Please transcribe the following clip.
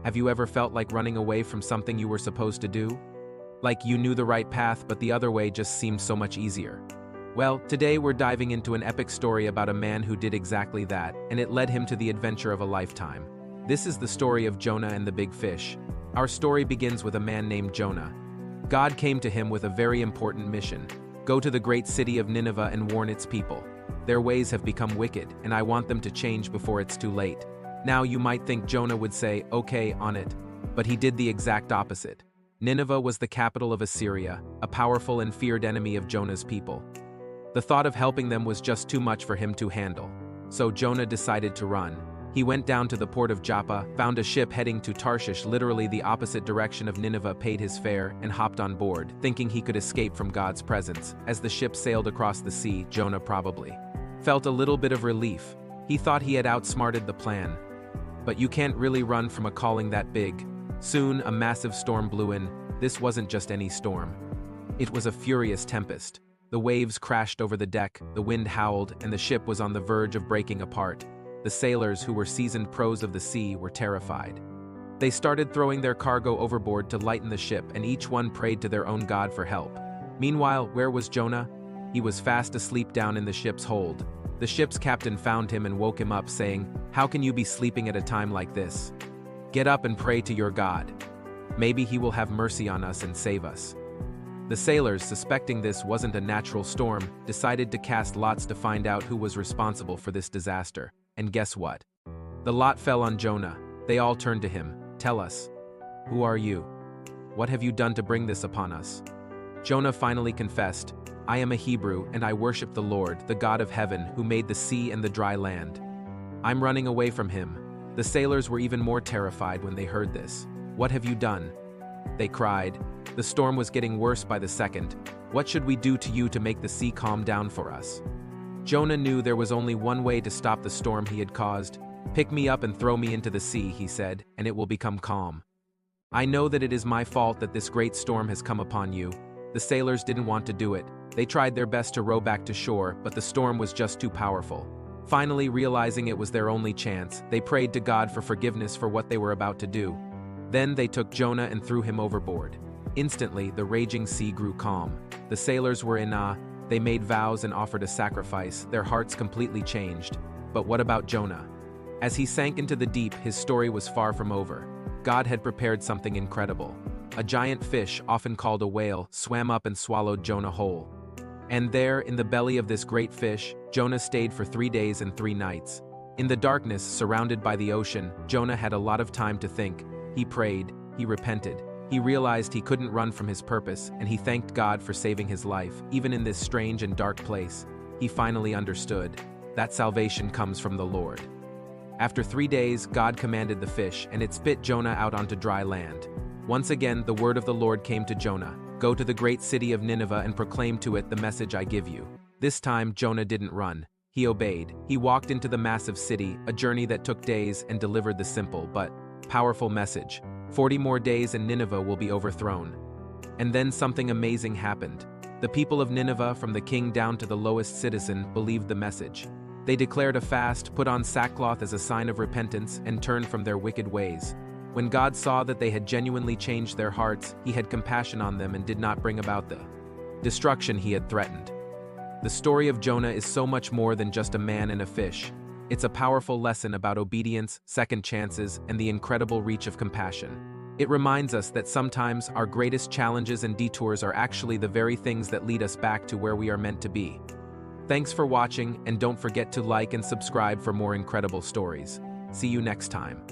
Have you ever felt like running away from something you were supposed to do? Like you knew the right path, but the other way just seemed so much easier. Well, today we're diving into an epic story about a man who did exactly that, and it led him to the adventure of a lifetime. This is the story of Jonah and the big fish. Our story begins with a man named Jonah. God came to him with a very important mission. Go to the great city of Nineveh and warn its people. Their ways have become wicked, and I want them to change before it's too late. Now you might think Jonah would say, okay, on it. But he did the exact opposite. Nineveh was the capital of Assyria, a powerful and feared enemy of Jonah's people. The thought of helping them was just too much for him to handle. So Jonah decided to run. He went down to the port of Joppa, found a ship heading to Tarshish, literally the opposite direction of Nineveh, paid his fare, and hopped on board, thinking he could escape from God's presence. As the ship sailed across the sea, Jonah probably felt a little bit of relief. He thought he had outsmarted the plan. But you can't really run from a calling that big. Soon, a massive storm blew in. This wasn't just any storm. It was a furious tempest. The waves crashed over the deck, the wind howled, and the ship was on the verge of breaking apart. The sailors, who were seasoned pros of the sea, were terrified. They started throwing their cargo overboard to lighten the ship, and each one prayed to their own God for help. Meanwhile, where was Jonah? He was fast asleep down in the ship's hold. The ship's captain found him and woke him up, saying, "How can you be sleeping at a time like this? Get up and pray to your God. Maybe he will have mercy on us and save us." The sailors, suspecting this wasn't a natural storm, decided to cast lots to find out who was responsible for this disaster. And guess what? The lot fell on Jonah. They all turned to him. "Tell us, who are you? What have you done to bring this upon us?" Jonah finally confessed, "I am a Hebrew, and I worship the Lord, the God of heaven, who made the sea and the dry land. I'm running away from him." The sailors were even more terrified when they heard this. "What have you done?" they cried. The storm was getting worse by the second. "What should we do to you to make the sea calm down for us?" Jonah knew there was only one way to stop the storm he had caused. "Pick me up and throw me into the sea," he said, "and it will become calm. I know that it is my fault that this great storm has come upon you." The sailors didn't want to do it. They tried their best to row back to shore, but the storm was just too powerful. Finally, realizing it was their only chance, they prayed to God for forgiveness for what they were about to do. Then they took Jonah and threw him overboard. Instantly, the raging sea grew calm. The sailors were in awe. They made vows and offered a sacrifice. Their hearts completely changed. But what about Jonah? As he sank into the deep, his story was far from over. God had prepared something incredible. A giant fish, often called a whale, swam up and swallowed Jonah whole. And there, in the belly of this great fish, Jonah stayed for 3 days and 3 nights. In the darkness, surrounded by the ocean, Jonah had a lot of time to think. He prayed, he repented. He realized he couldn't run from his purpose, and he thanked God for saving his life. Even in this strange and dark place, he finally understood that salvation comes from the Lord. After 3 days, God commanded the fish, and it spit Jonah out onto dry land. Once again, the word of the Lord came to Jonah. "Go to the great city of Nineveh and proclaim to it the message I give you." This time, Jonah didn't run. He obeyed. He walked into the massive city, a journey that took days, and delivered the simple but powerful message. 40 more days and Nineveh will be overthrown. And then something amazing happened. The people of Nineveh, from the king down to the lowest citizen, believed the message. They declared a fast, put on sackcloth as a sign of repentance, and turned from their wicked ways. When God saw that they had genuinely changed their hearts, he had compassion on them and did not bring about the destruction he had threatened. The story of Jonah is so much more than just a man and a fish. It's a powerful lesson about obedience, second chances, and the incredible reach of compassion. It reminds us that sometimes our greatest challenges and detours are actually the very things that lead us back to where we are meant to be. Thanks for watching, and don't forget to like and subscribe for more incredible stories. See you next time.